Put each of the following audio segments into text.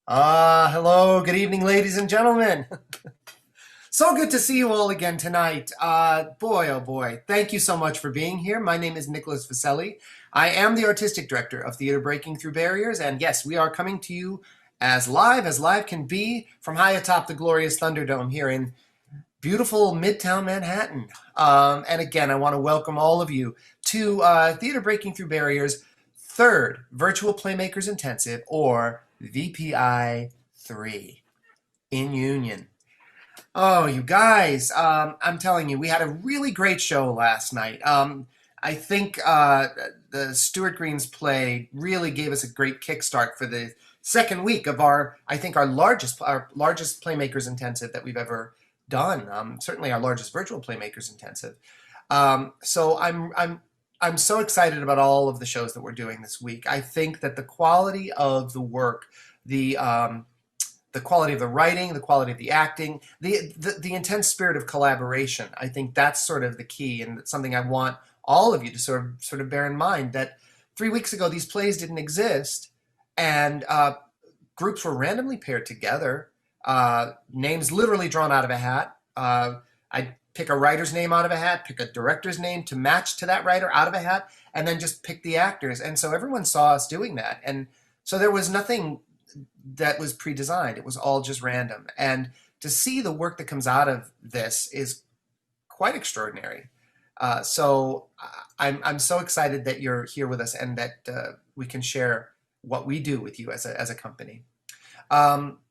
Hello, good evening, ladies and gentlemen. So good to see you all again tonight. Boy, oh boy, thank you so much for being here. My name is Nicholas Vaselli. I am the artistic director of Theater Breaking Through Barriers, and yes, we are coming to you as live can be, from high atop the glorious Thunderdome here in beautiful Midtown Manhattan. And again, I want to welcome all of you to Theater Breaking Through Barriers' third Virtual Playmakers Intensive, or VPI 3, in Union. Oh, you guys, I'm telling you, we had a really great show last night. I think the Stuart Green's play really gave us a great kickstart for the second week of I think our largest Playmakers Intensive that we've ever done. Certainly our largest virtual Playmakers Intensive. So I'm so excited about all of the shows that we're doing this week. I think that the quality of the work, the the quality of the writing, the quality of the acting, the intense spirit of collaboration. I think that's sort of the key, and it's something I want all of you to sort of bear in mind that 3 weeks ago these plays didn't exist, and groups were randomly paired together, names literally drawn out of a hat. I'd pick a writer's name out of a hat, pick a director's name to match to that writer out of a hat, and then just pick the actors. And so everyone saw us doing that, and so there was nothing that was pre-designed. It was all just random. And to see the work that comes out of this is quite extraordinary. So I'm so excited that you're here with us and that we can share what we do with you as a company.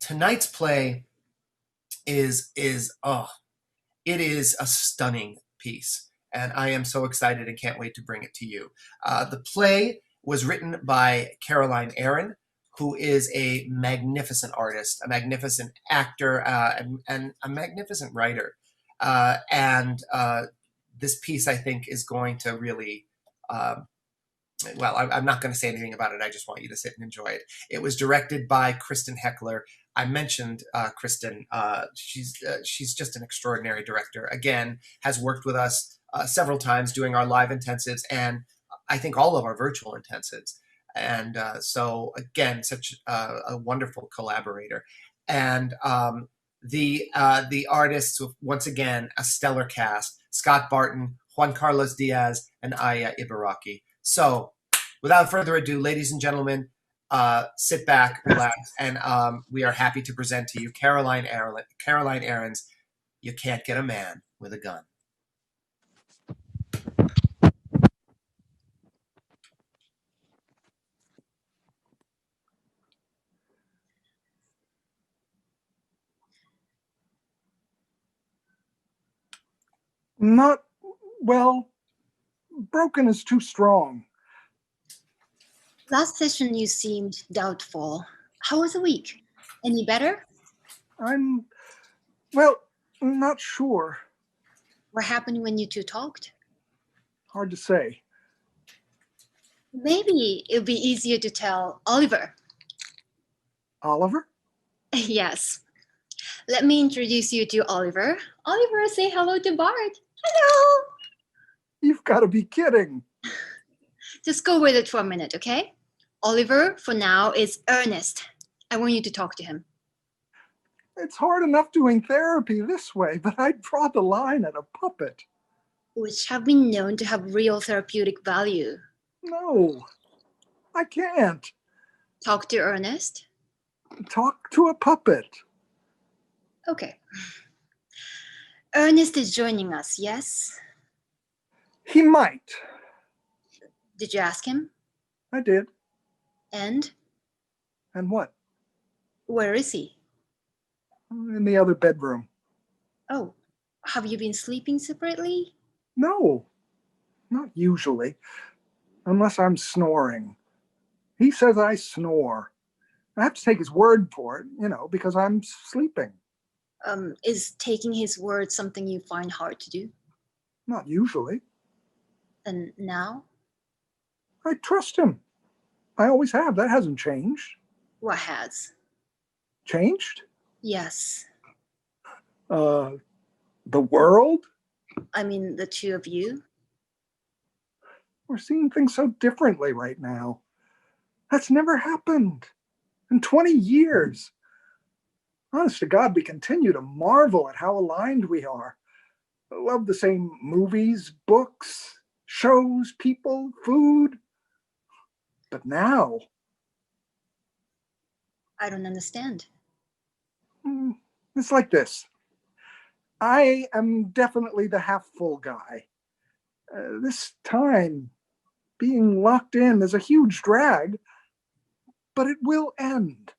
Tonight's play is it is a stunning piece, and I am so excited and can't wait to bring it to you. The play was written by Caroline Aaron, who is a magnificent artist, a magnificent actor, and a magnificent writer. And this piece, I think, is going to really, I'm not going to say anything about it. I just want you to sit and enjoy it. It was directed by Kristen Heckler. I mentioned Kristen. She's just an extraordinary director. Again, has worked with us several times doing our live intensives, and I think all of our virtual intensives. And so again, such a wonderful collaborator. And the artists, once again, a stellar cast: Scott Barton, Juan Carlos Diaz, and Aya Ibaraki. So without further ado, ladies and gentlemen, sit back, relax, and we are happy to present to you Caroline Aaron's "You Can't Get a Man with a Gun." Not, well, broken is too strong. Last session you seemed doubtful. How was the week? Any better? Well, not sure. What happened when you two talked? Hard to say. Maybe it'll be easier to tell Oliver. Oliver? Yes. Let me introduce you to Oliver. Oliver, say hello to Bart. Hello. You've got to be kidding. Just go with it for a minute, okay? Oliver, for now, is Ernest. I want you to talk to him. It's hard enough doing therapy this way, but I'd draw the line at a puppet. Which have been known to have real therapeutic value. No, I can't. Talk to Ernest. Talk to a puppet. Okay. Ernest is joining us, yes? He might. Did you ask him? I did. And? And what? Where is he? In the other bedroom. Oh, have you been sleeping separately? No, not usually. Unless I'm snoring. He says I snore. I have to take his word for it, because I'm sleeping. Is taking his word something you find hard to do? Not usually. And now? I trust him. I always have. That hasn't changed. What has? Changed? Yes. The world? I mean, the two of you? We're seeing things so differently right now. That's never happened. In 20 years. Honest to God, we continue to marvel at how aligned we are. Love the same movies, books, shows, people, food. But now, I don't understand. it's like this. I am definitely the half full guy. This time, being locked in is a huge drag, but it will end.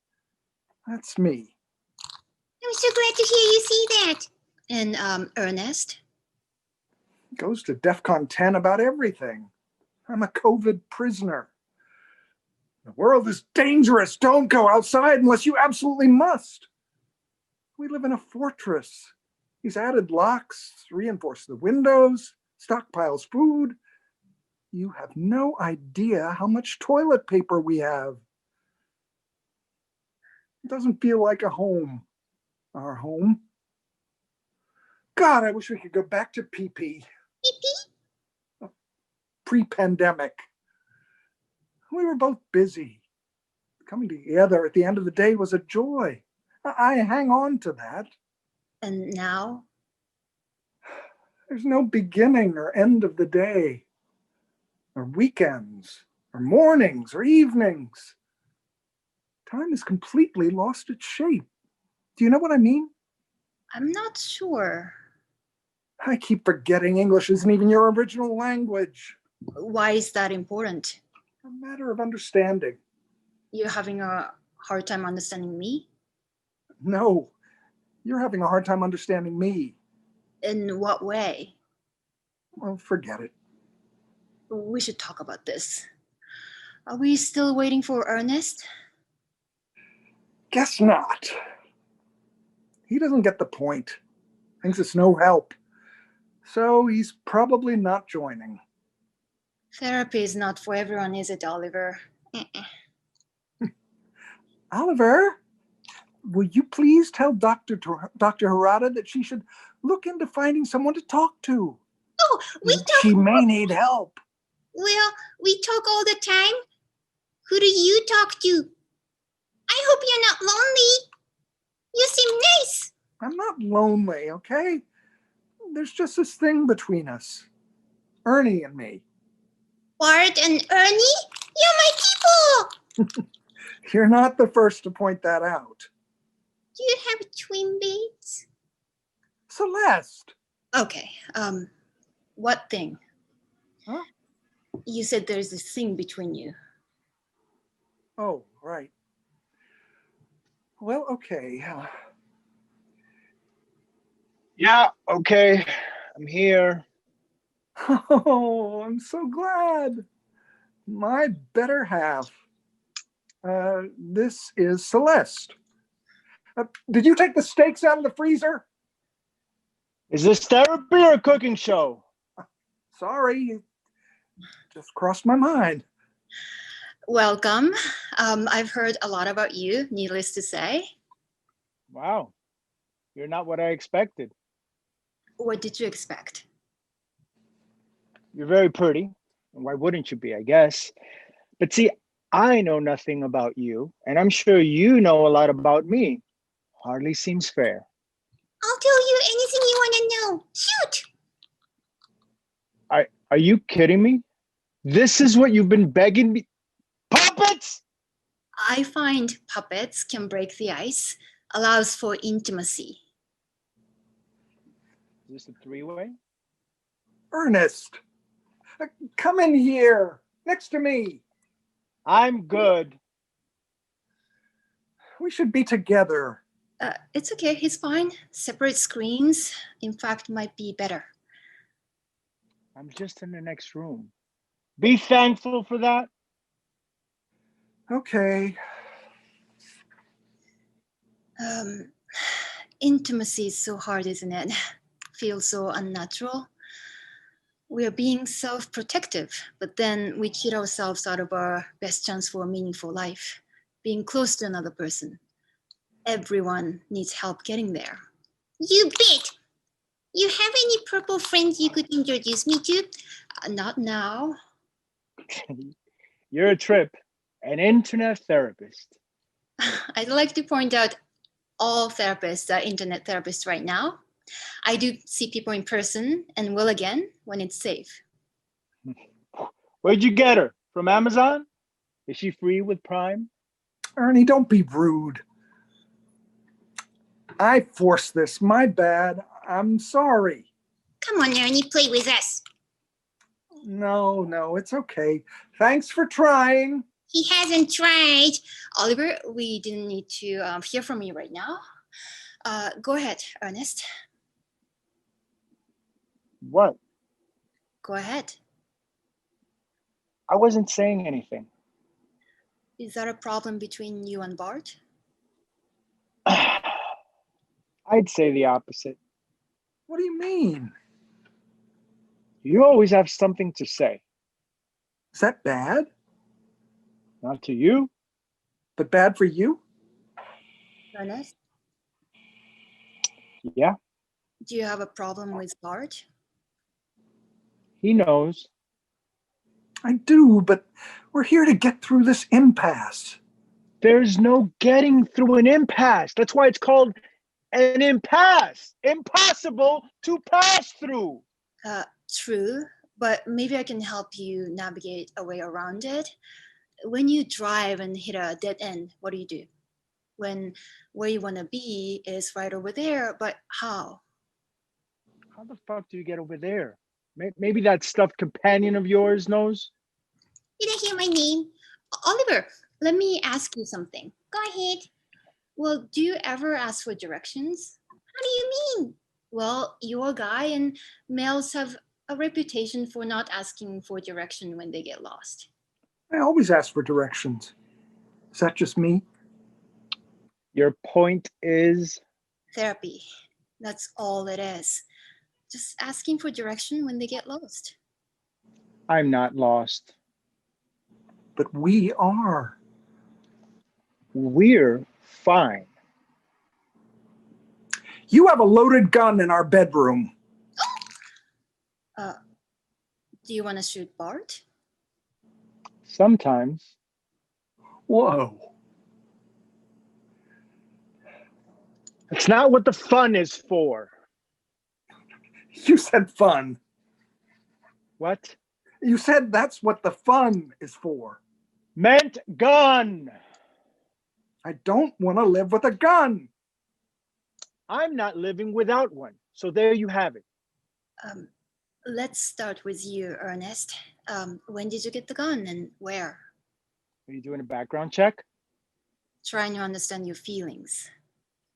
That's me. I'm so glad to hear you see that. And Ernest? Goes to DEFCON 10 about everything. I'm a COVID prisoner. The world is dangerous. Don't go outside unless you absolutely must. We live in a fortress. He's added locks, reinforced the windows, stockpiles food. You have no idea how much toilet paper we have. It doesn't feel like a home, our home. God, I wish we could go back to PP. PP? Pre-pandemic. We were both busy. Coming together at the end of the day was a joy. I hang on to that. And now? There's no beginning or end of the day, or weekends, or mornings, or evenings. Time has completely lost its shape. Do you know what I mean? I'm not sure. I keep forgetting English isn't even your original language. Why is that important? A matter of understanding. You're having a hard time understanding me? No, you're having a hard time understanding me. In what way? Well, forget it. We should talk about this. Are we still waiting for Ernest? Guess not. He doesn't get the point. Thinks it's no help. So he's probably not joining. Therapy is not for everyone, is it, Oliver? Oliver, will you please tell Dr. Harada that she should look into finding someone to talk to? Oh, She may need help. Well, we talk all the time. Who do you talk to? I hope you're not lonely. You seem nice. I'm not lonely, okay? There's just this thing between us. Ernie and me. Bart and Ernie, you're my people. You're not the first to point that out. Do you have twin babes? Celeste. Okay, what thing? Huh? You said there's this thing between you. Oh, right. Well, okay. Yeah, okay. I'm here. Oh, I'm so glad. My better half. This is Celeste. Did you take the steaks out of the freezer? Is this therapy or a cooking show? Sorry, it just crossed my mind. Welcome. I've heard a lot about you, needless to say. Wow. You're not what I expected. What did you expect? You're very pretty. And why wouldn't you be, I guess? But see, I know nothing about you, and I'm sure you know a lot about me. Hardly seems fair. I'll tell you anything you want to know. Shoot! Are you kidding me? This is what you've been begging me. Puppets! I find puppets can break the ice, allows for intimacy. Is this a three-way? Ernest, come in here, next to me. I'm good. We should be together. It's okay, he's fine. Separate screens, in fact, might be better. I'm just in the next room. Be thankful for that. Okay. Intimacy is so hard, isn't it? Feels so unnatural. We are being self-protective, but then we cheat ourselves out of our best chance for a meaningful life, being close to another person. Everyone needs help getting there. You bet. You have any purple friends you could introduce me to? Not now. You're a trip, an internet therapist. I'd like to point out all therapists are internet therapists right now. I do see people in person and will again when it's safe. Where'd you get her? From Amazon? Is she free with Prime? Ernie, don't be rude. I forced this. My bad. I'm sorry. Come on, Ernie, play with us. No, it's okay. Thanks for trying. He hasn't tried. Oliver, we didn't need to hear from you right now. Go ahead, Ernest. What? Go ahead. I wasn't saying anything. Is that a problem between you and Bart? I'd say the opposite. What do you mean? You always have something to say. Is that bad? Not to you. But bad for you? Ernest, Yeah, do you have a problem with Bart? he knows. I do, but we're here to get through this impasse. There's no getting through an impasse. That's why it's called an impasse. Impossible to pass through. True, but maybe I can help you navigate a way around it. When you drive and hit a dead end, what do? When where you want to be is right over there, but how? How the fuck do you get over there? Maybe that stuffed companion of yours knows? Did I hear my name? Oliver, let me ask you something. Go ahead. Well, do you ever ask for directions? How do you mean? Well, you're a guy, and males have a reputation for not asking for direction when they get lost. I always ask for directions. Is that just me? Your point is? Therapy. That's all it is. Just asking for direction when they get lost. I'm not lost. But we are. We're fine. You have a loaded gun in our bedroom. Do you want to shoot Bart? Sometimes. Whoa. It's not what the fun is for. You said fun. What? You said that's what the fun is for. Meant gun. I don't want to live with a gun. I'm not living without one. So there you have it. Let's start with you, Ernest. When did you get the gun and where? Are you doing a background check? Trying to understand your feelings.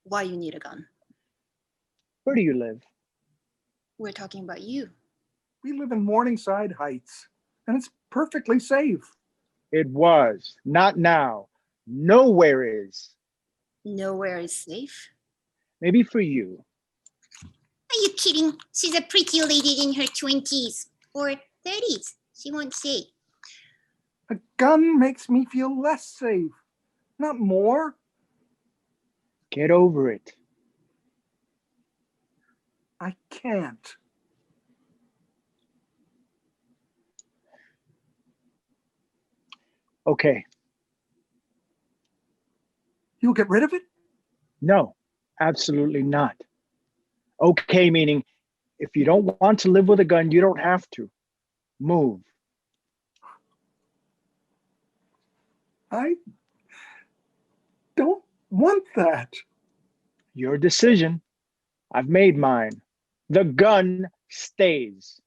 Why you need a gun. Where do you live? We're talking about you. We live in Morningside Heights, and it's perfectly safe. It was. Not now. Nowhere is. Nowhere is safe. Maybe for you. Are you kidding? She's a pretty lady in her 20s or 30s. She won't say. A gun makes me feel less safe, not more. Get over it. I can't. Okay. You'll get rid of it? No, absolutely not. Okay, meaning if you don't want to live with a gun, you don't have to. Move. I don't want that. Your decision. I've made mine. The gun stays.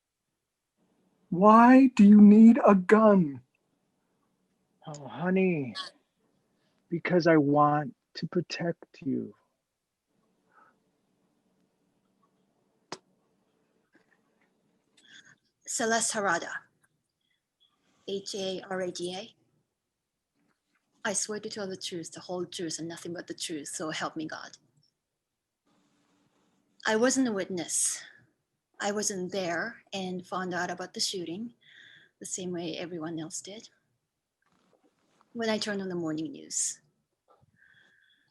Why do you need a gun? Oh, honey, because I want to protect you. Celeste Harada. Harada. I swear to tell the truth, the whole truth, and nothing but the truth, so help me God. I wasn't a witness. I wasn't there and found out about the shooting the same way everyone else did when I turned on the morning news.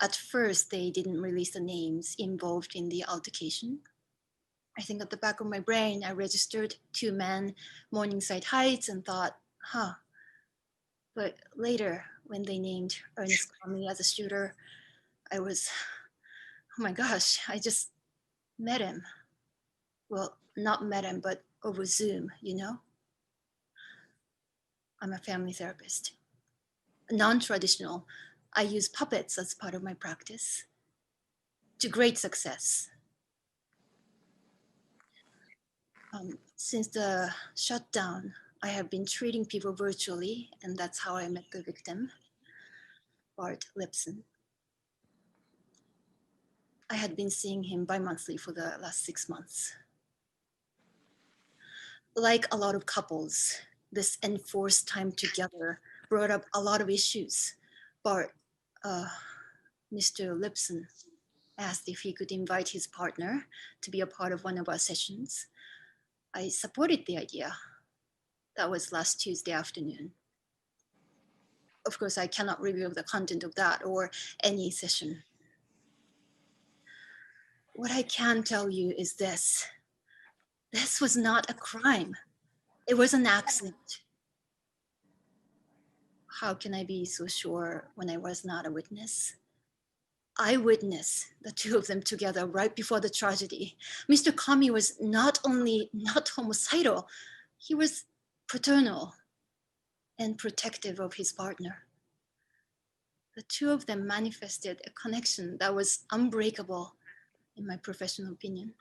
At first, they didn't release the names involved in the altercation. I think at the back of my brain, I registered 2 men, Morningside Heights, and thought, But later, when they named Ernest Comey as a shooter, I was, oh my gosh, I just met him. Well, not met him, but over Zoom, you know? I'm a family therapist. Non-traditional. I use puppets as part of my practice to great success. Since the shutdown, I have been treating people virtually, and that's how I met the victim, Bart Lipson. I had been seeing him bi-monthly for the last 6 months. Like a lot of couples, this enforced time together brought up a lot of issues. Bart, Mr. Lipson, asked if he could invite his partner to be a part of one of our sessions. I supported the idea. That was last Tuesday afternoon. Of course, I cannot reveal the content of that or any session. What I can tell you is this. This was not a crime. It was an accident. How can I be so sure when I was not a witness? I witnessed the two of them together right before the tragedy. Mr. Comey was not only not homicidal, he was paternal and protective of his partner. The two of them manifested a connection that was unbreakable, in my professional opinion.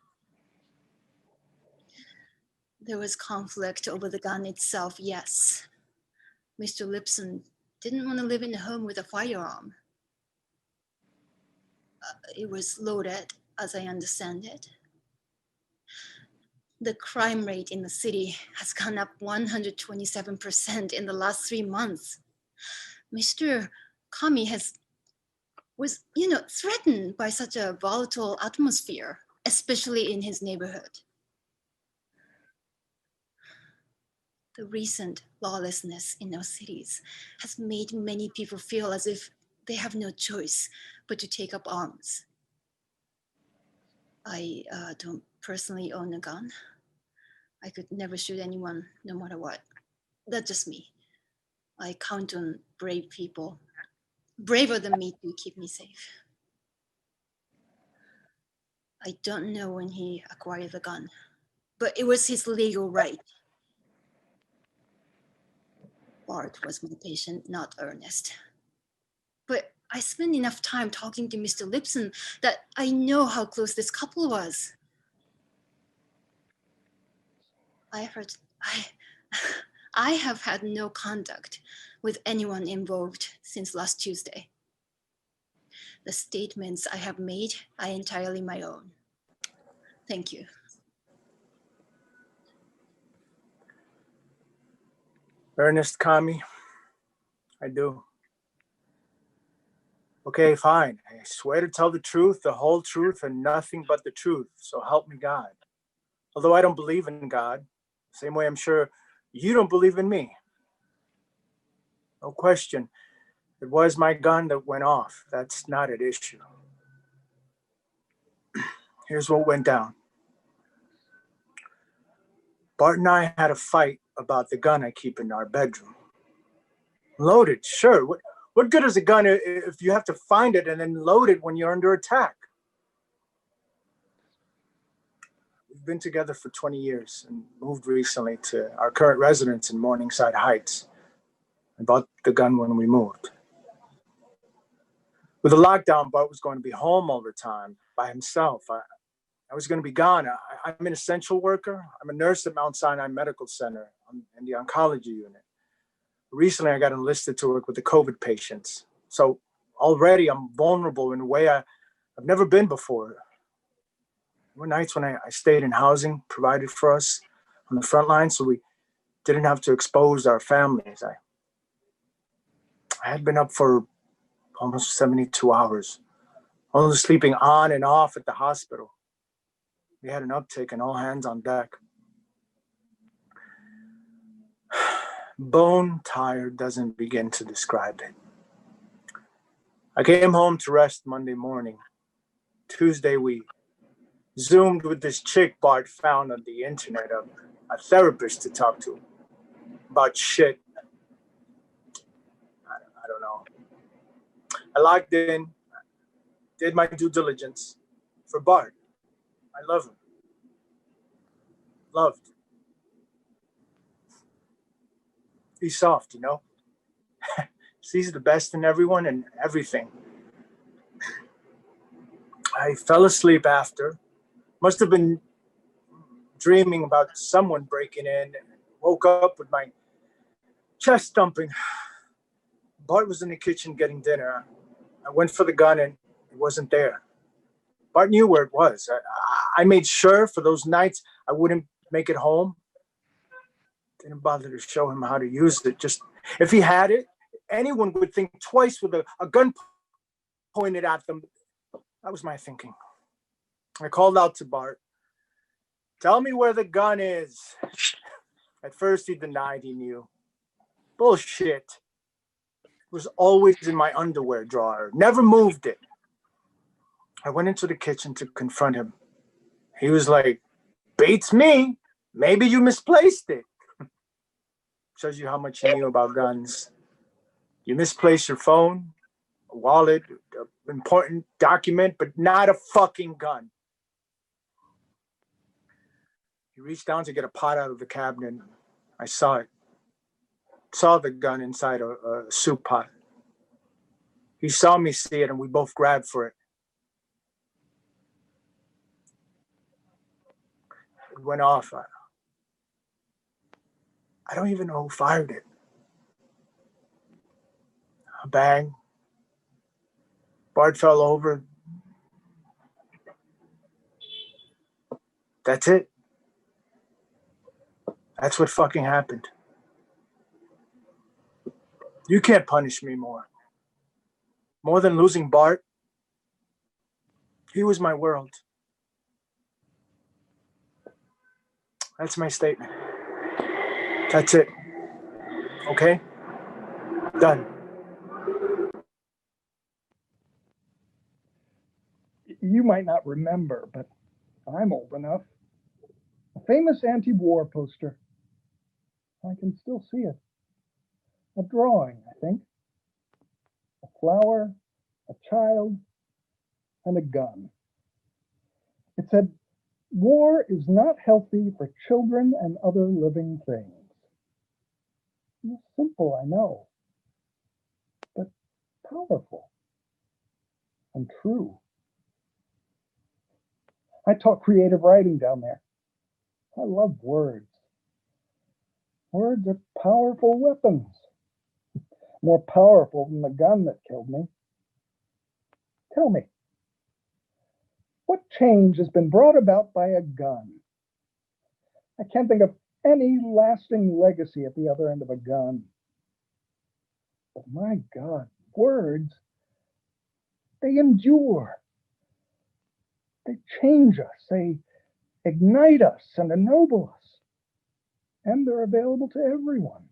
There was conflict over the gun itself, yes. Mr. Lipson didn't want to live in a home with a firearm. It was loaded, as I understand it. The crime rate in the city has gone up 127% in the last 3 months. Mr. Comey was threatened by such a volatile atmosphere, especially in his neighborhood. The recent lawlessness in our cities has made many people feel as if they have no choice but to take up arms. I don't personally own a gun. I could never shoot anyone, no matter what. That's just me. I count on brave people, braver than me, to keep me safe. I don't know when he acquired the gun, but it was his legal right. Bart was my patient, not Ernest. But I spent enough time talking to Mr. Lipson that I know how close this couple was. I have had no contact with anyone involved since last Tuesday. The statements I have made are entirely my own. Thank you. Ernest Comey, I do. Okay, fine. I swear to tell the truth, the whole truth, and nothing but the truth. So help me God. Although I don't believe in God, same way I'm sure you don't believe in me. No question. It was my gun that went off. That's not at issue. Here's what went down. Bart and I had a fight about the gun I keep in our bedroom. Loaded, sure. What good is a gun if you have to find it and then load it when you're under attack? We've been together for 20 years and moved recently to our current residence in Morningside Heights. I bought the gun when we moved. With the lockdown, Bart was going to be home all the time by himself. I was going to be gone. I'm an essential worker. I'm a nurse at Mount Sinai Medical Center in the oncology unit. Recently, I got enlisted to work with the COVID patients. So already I'm vulnerable in a way I've never been before. There were nights when I stayed in housing provided for us on the front line so we didn't have to expose our families. I had been up for almost 72 hours, only sleeping on and off at the hospital. We had an uptick and all hands on deck. Bone tired doesn't begin to describe it. I came home to rest Monday morning. Tuesday, we Zoomed with this chick Bart found on the internet, a therapist to talk to about shit. I don't know. I logged in, did my due diligence for Bart. I love him. Loved. He's soft, you know? Sees the best in everyone and everything. I fell asleep after. Must have been dreaming about someone breaking in. Woke up with my chest thumping. Bart was in the kitchen getting dinner. I went for the gun and it wasn't there. Bart knew where it was. I made sure for those nights I wouldn't make it home. Didn't bother to show him how to use it. Just if he had it, anyone would think twice with a gun pointed at them. That was my thinking. I called out to Bart. Tell me where the gun is. At first he denied he knew. Bullshit. It was always in my underwear drawer. Never moved it. I went into the kitchen to confront him. He was like, beats me. Maybe you misplaced it. Shows you how much you knew about guns. You misplaced your phone, a wallet, an important document, but not a fucking gun. He reached down to get a pot out of the cabinet. I saw it. Saw the gun inside a soup pot. He saw me see it and we both grabbed for it. It went off. I don't even know who fired it. A bang. Bart fell over. That's it. That's what fucking happened. You can't punish me more. More than losing Bart. He was my world. That's my statement. That's it. Okay? Done. You might not remember, but I'm old enough. A famous anti-war poster. I can still see it. A drawing, I think. A flower, a child, and a gun. It said, "War is not healthy for children and other living things." It's simple, I know, but powerful and true. I taught creative writing down there. I love words. Words are powerful weapons, more powerful than the gun that killed me. Tell me, what change has been brought about by a gun? I can't think of any lasting legacy at the other end of a gun. But my God, words, they endure. They change us, they ignite us and ennoble us. And they're available to everyone.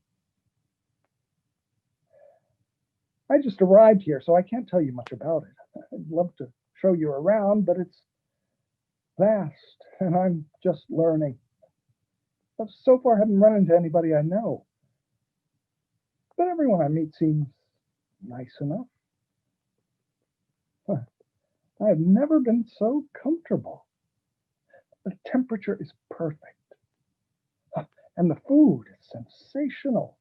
I just arrived here, so I can't tell you much about it. I'd love to show you around, but it's vast, and I'm just learning. I so far haven't run into anybody I know. But everyone I meet seems nice enough. I have never been so comfortable. The temperature is perfect. And the food is sensational.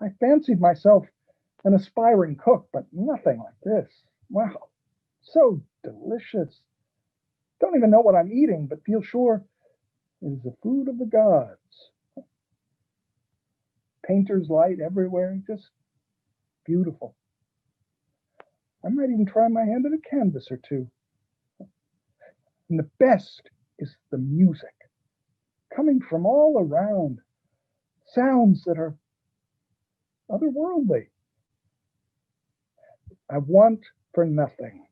I fancied myself an aspiring cook, but nothing like this. Wow, so delicious. Don't even know what I'm eating, but feel sure it is the food of the gods. Painter's light everywhere, just beautiful. I might even try my hand at a canvas or two. And the best is the music, coming from all around, sounds that are otherworldly. I want for nothing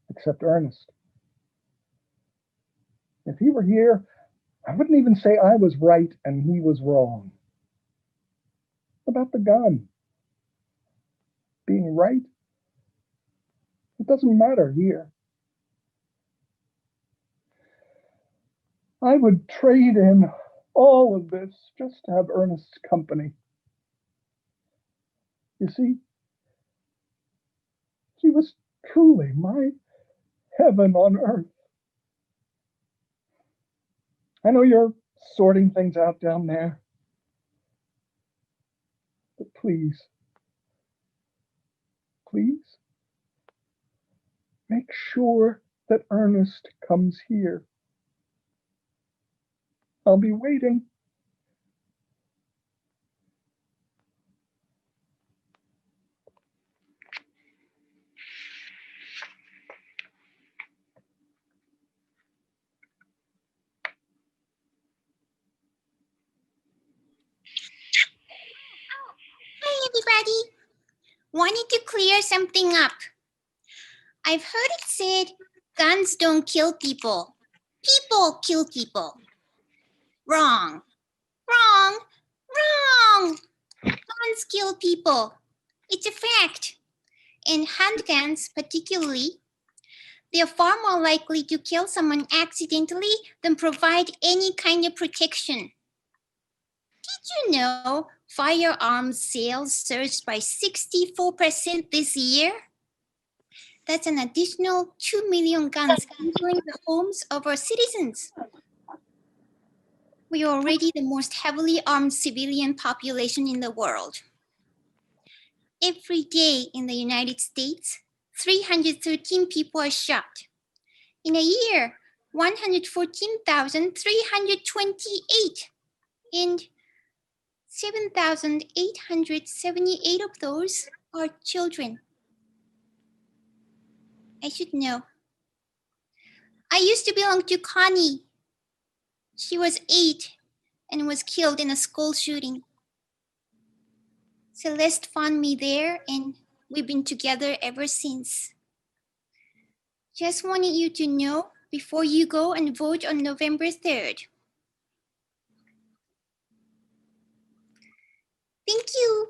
except Ernest. If he were here, I wouldn't even say I was right and he was wrong. About the gun. Being right, it doesn't matter here. I would trade in all of this just to have Ernest's company. You see, she was truly my heaven on earth. I know you're sorting things out down there, but please, please, make sure that Ernest comes here. I'll be waiting. Hi, everybody. Wanted to clear something up. I've heard it said guns don't kill people. People kill people. Wrong. Wrong. Wrong. Guns kill people. It's a fact. And handguns, particularly, they are far more likely to kill someone accidentally than provide any kind of protection. Did you know firearms sales surged by 64% this year? That's an additional 2 million guns entering the homes of our citizens. We are already the most heavily armed civilian population in the world. Every day in the United States, 313 people are shot. In a year, 114,328. And 7,878 of those are children. I should know. I used to belong to Connie. She was 8 and was killed in a school shooting. Celeste found me there and we've been together ever since. Just wanted you to know before you go and vote on November 3rd. Thank you.